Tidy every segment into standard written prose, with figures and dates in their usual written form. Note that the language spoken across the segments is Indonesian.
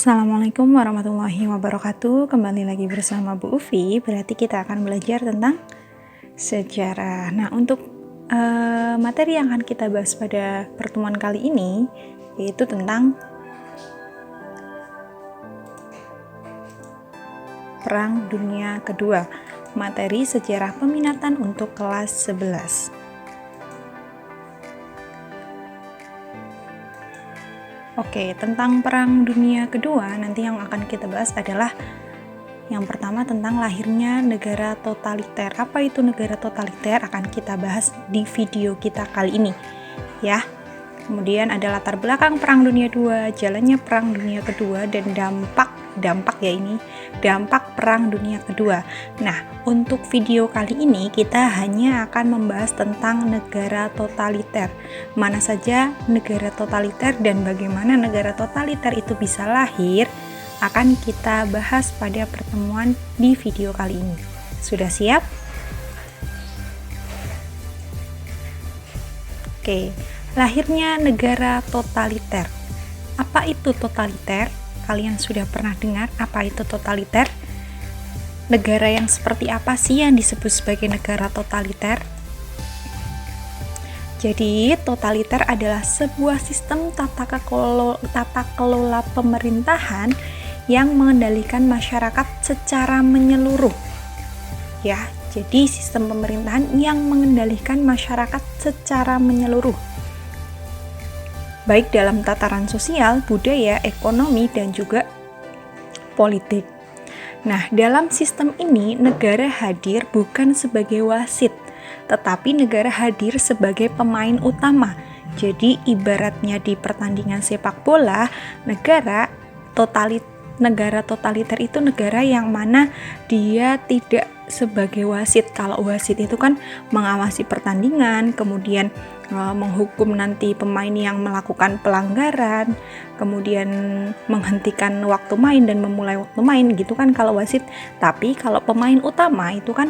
Assalamualaikum warahmatullahi wabarakatuh. Kembali lagi bersama Bu Ufi. Berarti kita akan belajar tentang sejarah. Nah, untuk materi yang akan kita bahas pada pertemuan kali ini yaitu tentang Perang Dunia Kedua. Materi sejarah peminatan untuk kelas 11. Oke, tentang Perang Dunia Kedua nanti yang akan kita bahas adalah yang pertama tentang lahirnya negara totaliter. Apa itu negara totaliter akan kita bahas di video kita kali ini ya. Kemudian ada latar belakang Perang Dunia II, jalannya Perang Dunia Kedua, dan dampak Perang Dunia Kedua. Nah, untuk video kali ini kita hanya akan membahas tentang negara totaliter. Mana saja negara totaliter dan bagaimana negara totaliter itu bisa lahir akan kita bahas pada pertemuan di video kali ini. Sudah siap? Oke. Lahirnya negara totaliter. Apa itu totaliter? Kalian sudah pernah dengar apa itu totaliter? Negara yang seperti apa sih yang disebut sebagai negara totaliter? Jadi, totaliter adalah sebuah sistem tata kelola pemerintahan yang mengendalikan masyarakat secara menyeluruh. Ya, jadi sistem pemerintahan yang mengendalikan masyarakat secara menyeluruh, baik dalam tataran sosial, budaya, ekonomi, dan juga politik. Nah, dalam sistem ini negara hadir bukan sebagai wasit, tetapi negara hadir sebagai pemain utama. Jadi ibaratnya di pertandingan sepak bola, negara totaliter itu negara yang mana dia tidak sebagai wasit. Kalau wasit itu kan mengawasi pertandingan, kemudian menghukum nanti pemain yang melakukan pelanggaran, kemudian menghentikan waktu main dan memulai waktu main gitu kan kalau wasit. Tapi kalau pemain utama itu kan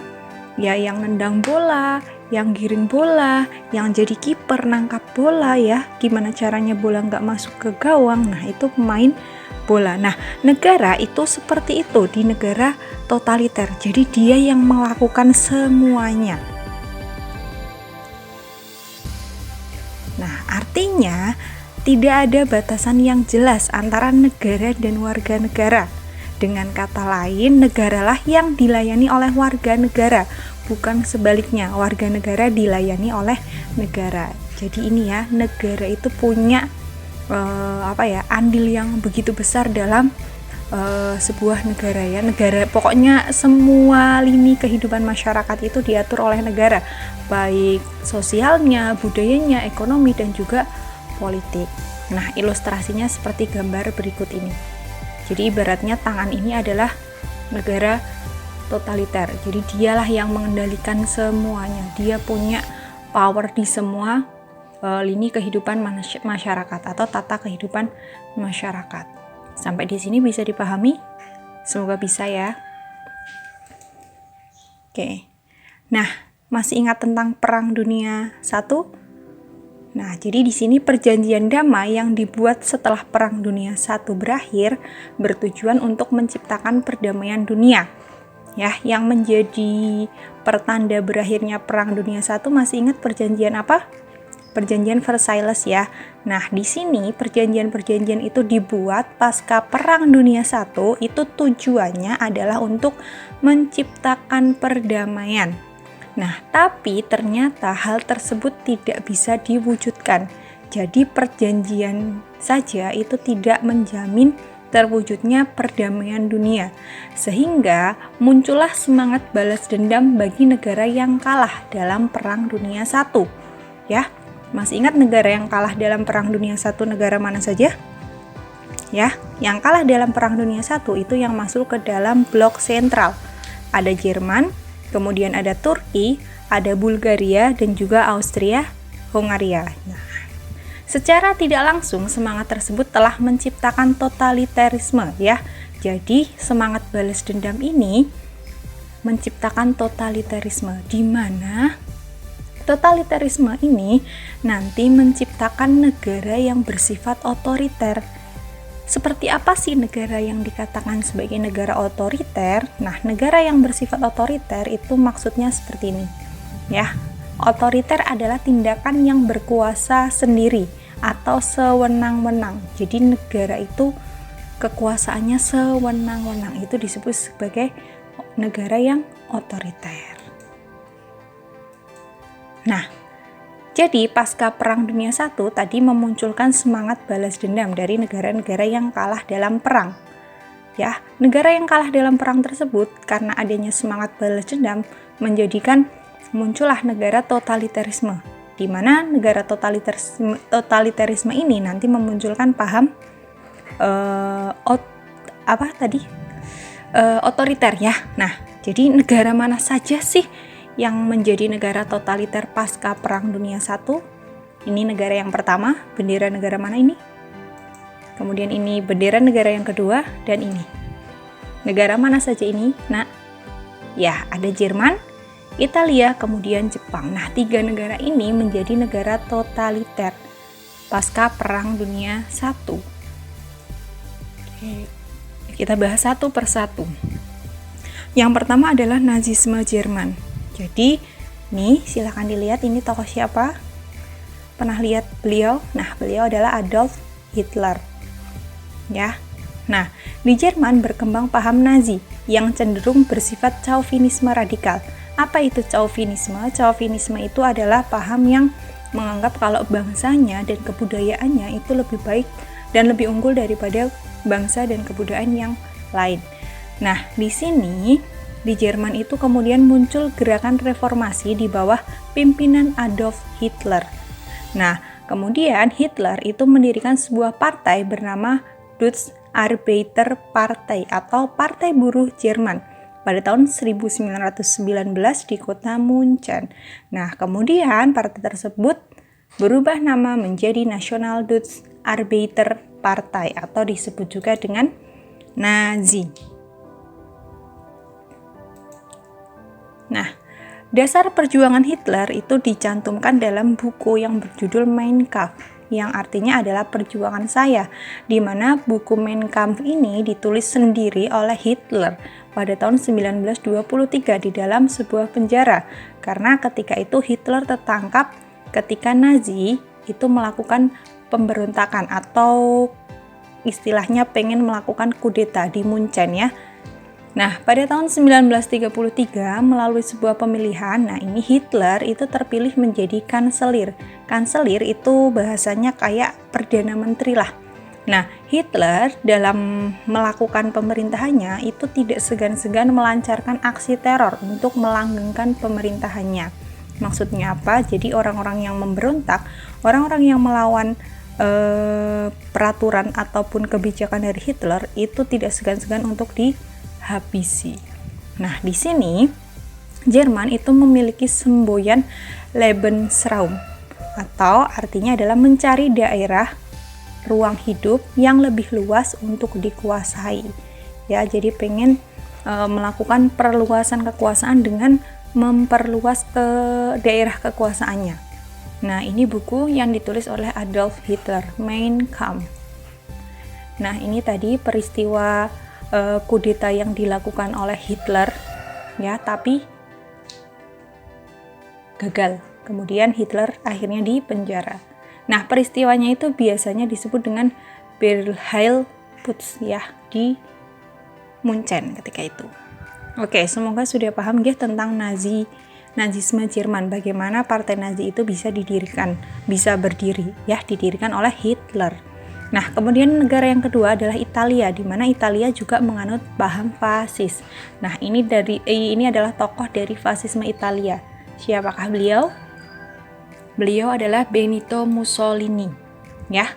ya yang nendang bola, yang giring bola, yang jadi kiper nangkap bola ya, gimana caranya bola nggak masuk ke gawang. Nah, itu pemain bola. Nah, negara itu seperti itu di negara totaliter. Jadi dia yang melakukan semuanya. Nah, artinya tidak ada batasan yang jelas antara negara dan warga negara. Dengan kata lain, negaralah yang dilayani oleh warga negara, bukan sebaliknya, warga negara dilayani oleh negara. Jadi ini ya, negara itu punya andil yang begitu besar dalam sebuah negara ya. Negara pokoknya semua lini kehidupan masyarakat itu diatur oleh negara, baik sosialnya, budayanya, ekonomi, dan juga politik. Nah, ilustrasinya seperti gambar berikut ini. Jadi ibaratnya tangan ini adalah negara totaliter. Jadi dialah yang mengendalikan semuanya. Dia punya power di semua lini kehidupan masyarakat atau tata kehidupan masyarakat. Sampai di sini bisa dipahami? Semoga bisa ya. Oke. Nah, masih ingat tentang Perang Dunia I? Nah, jadi di sini perjanjian damai yang dibuat setelah Perang Dunia I berakhir bertujuan untuk menciptakan perdamaian dunia. Ya, yang menjadi pertanda berakhirnya Perang Dunia I masih ingat perjanjian apa? Perjanjian Versailles ya. Nah, di sini perjanjian-perjanjian itu dibuat pasca Perang Dunia I, itu tujuannya adalah untuk menciptakan perdamaian. Nah, tapi ternyata hal tersebut tidak bisa diwujudkan. Jadi perjanjian saja itu tidak menjamin terwujudnya perdamaian dunia. Sehingga muncullah semangat balas dendam bagi negara yang kalah dalam Perang Dunia I. Ya. Masih ingat negara yang kalah dalam Perang Dunia I negara mana saja? Ya, yang kalah dalam Perang Dunia I itu yang masuk ke dalam blok sentral. Ada Jerman, kemudian ada Turki, ada Bulgaria, dan juga Austria-Hungaria. Nah, secara tidak langsung semangat tersebut telah menciptakan totalitarisme ya. Jadi semangat balas dendam ini menciptakan totalitarisme di mana totalitarisme ini nanti menciptakan negara yang bersifat otoriter. seperti apa sih negara yang dikatakan sebagai negara otoriter? Nah, negara yang bersifat otoriter itu maksudnya seperti ini, ya. Otoriter adalah tindakan yang berkuasa sendiri atau sewenang-wenang. Jadi negara itu kekuasaannya sewenang-wenang, itu disebut sebagai negara yang otoriter. Nah, jadi pasca Perang Dunia I tadi memunculkan semangat balas dendam dari negara-negara yang kalah dalam perang. Ya, negara yang kalah dalam perang tersebut karena adanya semangat balas dendam menjadikan muncullah negara totalitarisme, di mana negara totalitarisme ini nanti memunculkan paham otoriter ya. Nah, jadi negara mana saja sih yang menjadi negara totaliter pasca Perang Dunia I? Ini negara yang pertama, bendera negara mana ini? Kemudian ini bendera negara yang kedua, dan ini. Negara mana saja ini? Nah, ya ada Jerman, Italia, kemudian Jepang. Nah, 3 negara ini menjadi negara totaliter pasca Perang Dunia I. Oke, kita bahas satu persatu. Yang pertama adalah Nazisme Jerman. Jadi, nih silahkan dilihat ini tokoh siapa? Pernah lihat beliau? Nah, beliau adalah Adolf Hitler. Ya. Nah, di Jerman berkembang paham Nazi yang cenderung bersifat chauvinisme radikal. Apa itu chauvinisme? Chauvinisme itu adalah paham yang menganggap kalau bangsanya dan kebudayaannya itu lebih baik dan lebih unggul daripada bangsa dan kebudayaan yang lain. Nah, di sini di Jerman itu kemudian muncul gerakan reformasi di bawah pimpinan Adolf Hitler. Nah, kemudian Hitler itu mendirikan sebuah partai bernama Deutsche Arbeiterpartei atau Partai Buruh Jerman pada tahun 1919 di kota Munchen. Nah, kemudian partai tersebut berubah nama menjadi National Deutsche Arbeiterpartei atau disebut juga dengan Nazi. Nah, dasar perjuangan Hitler itu dicantumkan dalam buku yang berjudul Mein Kampf, yang artinya adalah perjuangan saya, di mana buku Mein Kampf ini ditulis sendiri oleh Hitler pada tahun 1923 di dalam sebuah penjara, karena ketika itu Hitler tertangkap ketika Nazi itu melakukan pemberontakan atau istilahnya pengen melakukan kudeta di Munchen ya. Nah, pada tahun 1933 melalui sebuah pemilihan, nah ini Hitler itu terpilih menjadi kanselir. Kanselir itu bahasanya kayak perdana menteri lah. Nah, Hitler dalam melakukan pemerintahannya itu tidak segan-segan melancarkan aksi teror untuk melanggengkan pemerintahannya. Maksudnya apa? Jadi orang-orang yang memberontak, orang-orang yang melawan peraturan ataupun kebijakan dari Hitler itu tidak segan-segan untuk dihabisi. Nah, di sini Jerman itu memiliki semboyan Lebensraum atau artinya adalah mencari daerah ruang hidup yang lebih luas untuk dikuasai. Ya, jadi pengen melakukan perluasan kekuasaan dengan memperluas ke daerah kekuasaannya. Nah, ini buku yang ditulis oleh Adolf Hitler, Mein Kampf. Nah, ini tadi peristiwa kudeta yang dilakukan oleh Hitler, ya, tapi gagal. Kemudian Hitler akhirnya dipenjara. Nah, peristiwanya itu biasanya disebut dengan Berlheilputsch, ya, di Munchen ketika itu. Oke, semoga sudah paham ya tentang Nazisme Jerman, bagaimana partai Nazi itu bisa berdiri, ya, didirikan oleh Hitler. Nah, kemudian negara yang kedua adalah Italia, di mana Italia juga menganut paham fasis. Nah, ini adalah tokoh dari fasisme Italia. Siapakah beliau? Beliau adalah Benito Mussolini, ya.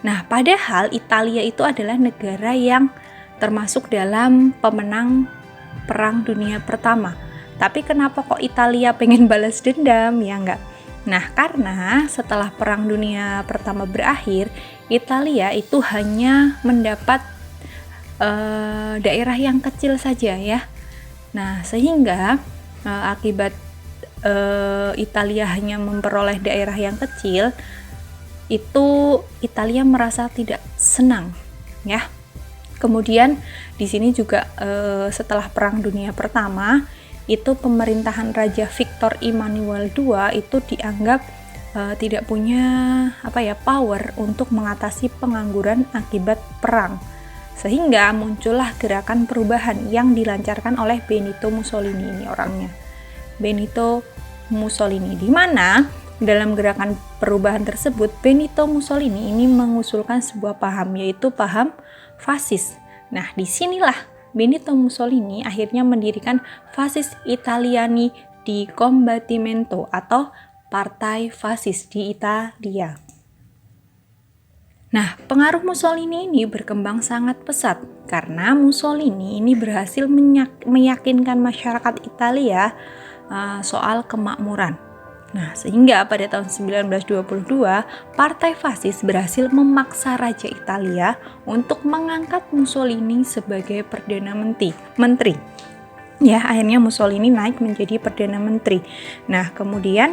Nah, padahal Italia itu adalah negara yang termasuk dalam pemenang Perang Dunia Pertama. Tapi kenapa kok Italia pengen balas dendam? Ya enggak. Nah, karena setelah Perang Dunia Pertama berakhir, Italia itu hanya mendapat daerah yang kecil saja ya. Nah, sehingga akibat Italia hanya memperoleh daerah yang kecil, itu Italia merasa tidak senang ya. Kemudian di sini juga setelah Perang Dunia Pertama itu pemerintahan Raja Victor Emmanuel II itu dianggap tidak punya power untuk mengatasi pengangguran akibat perang. Sehingga muncullah gerakan perubahan yang dilancarkan oleh Benito Mussolini, ini orangnya. Benito Mussolini, di mana dalam gerakan perubahan tersebut Benito Mussolini ini mengusulkan sebuah paham, yaitu paham fasis. Nah, disinilah Benito Mussolini akhirnya mendirikan Fasis Italiani di Combattimento atau Partai Fasis di Italia. Nah, pengaruh Mussolini ini berkembang sangat pesat karena Mussolini ini berhasil meyakinkan masyarakat Italia soal kemakmuran. Nah, sehingga pada tahun 1922, Partai Fasis berhasil memaksa Raja Italia untuk mengangkat Mussolini sebagai Perdana Menteri. Ya, akhirnya Mussolini naik menjadi Perdana Menteri. Nah, kemudian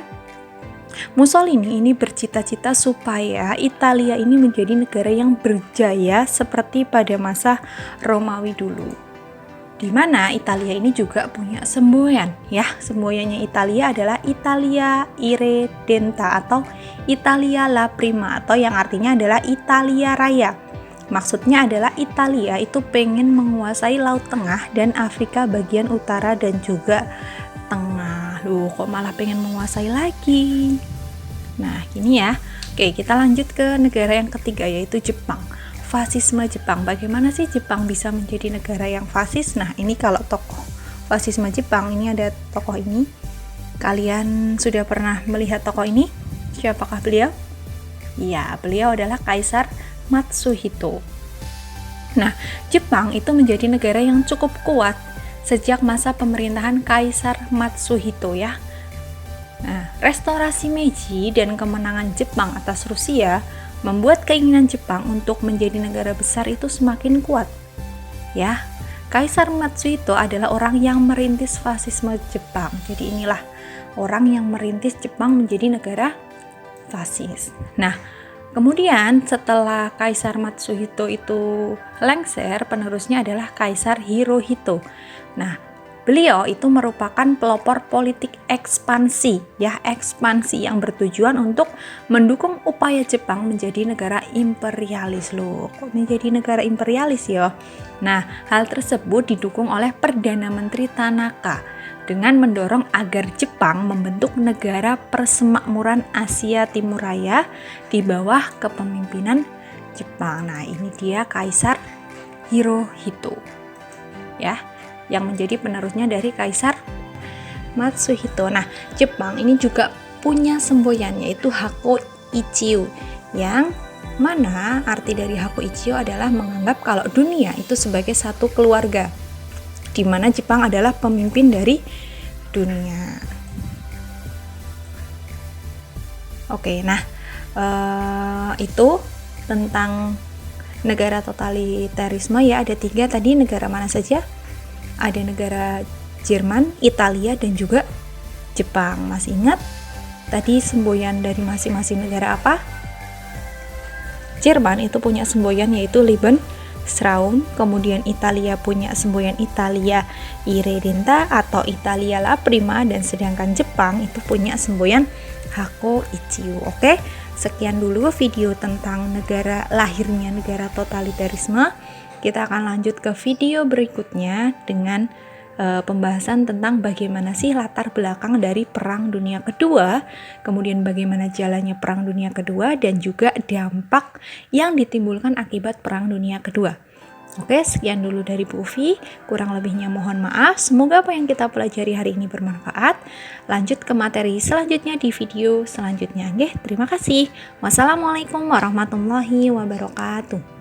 Mussolini ini bercita-cita supaya Italia ini menjadi negara yang berjaya seperti pada masa Romawi dulu. Di mana Italia ini juga punya semboyan, ya. Semboyannya Italia adalah Italia Irredenta atau Italia La Prima, atau yang artinya adalah Italia Raya. Maksudnya adalah Italia itu pengen menguasai Laut Tengah dan Afrika bagian utara dan juga tengah. Loh, kok malah pengen menguasai lagi? Nah, gini ya. Oke, kita lanjut ke negara yang ketiga, yaitu Jepang. Fasisme Jepang. Bagaimana sih Jepang bisa menjadi negara yang fasis? Nah, ini kalau tokoh fasisme Jepang, ini ada tokoh ini. Kalian sudah pernah melihat tokoh ini? Siapakah beliau? Ya, beliau adalah Kaisar Matsuhito. Nah, Jepang itu menjadi negara yang cukup kuat sejak masa pemerintahan Kaisar Matsuhito, ya. Nah, restorasi Meiji dan kemenangan Jepang atas Rusia membuat keinginan Jepang untuk menjadi negara besar itu semakin kuat. Ya, Kaisar Matsuhito adalah orang yang merintis fasisme Jepang. Jadi inilah orang yang merintis Jepang menjadi negara fasis. Nah, kemudian setelah Kaisar Matsuhito itu lengser, penerusnya adalah Kaisar Hirohito. Nah, beliau itu merupakan pelopor politik ekspansi, ya, ekspansi yang bertujuan untuk mendukung upaya Jepang menjadi negara imperialis. Loh, kok menjadi negara imperialis ya? Nah, hal tersebut didukung oleh Perdana Menteri Tanaka dengan mendorong agar Jepang membentuk negara persemakmuran Asia Timur Raya di bawah kepemimpinan Jepang. Nah, ini dia Kaisar Hirohito, ya, yang menjadi penerusnya dari Kaisar Matsuhito. Nah, Jepang ini juga punya semboyan, yaitu Hako Ichiyo, yang mana arti dari Hako Ichiyo adalah menganggap kalau dunia itu sebagai satu keluarga, di mana Jepang adalah pemimpin dari dunia. Oke, nah itu tentang negara totalitarisme, ya. Ada 3 tadi, negara mana saja? Ada negara Jerman, Italia, dan juga Jepang. Masih ingat tadi semboyan dari masing-masing negara apa? Jerman itu punya semboyan yaitu Lebensraum, kemudian Italia punya semboyan Italia Irredenta atau Italia La Prima, dan sedangkan Jepang itu punya semboyan Hako Ichiyo. Oke, sekian dulu video tentang lahirnya negara totalitarisme. Kita akan lanjut ke video berikutnya dengan pembahasan tentang bagaimana sih latar belakang dari Perang Dunia Kedua, kemudian bagaimana jalannya Perang Dunia Kedua, dan juga dampak yang ditimbulkan akibat Perang Dunia Kedua. Oke, sekian dulu dari Bu Ufi. Kurang lebihnya mohon maaf. Semoga apa yang kita pelajari hari ini bermanfaat. Lanjut ke materi selanjutnya di video selanjutnya. Terima kasih. Wassalamualaikum warahmatullahi wabarakatuh.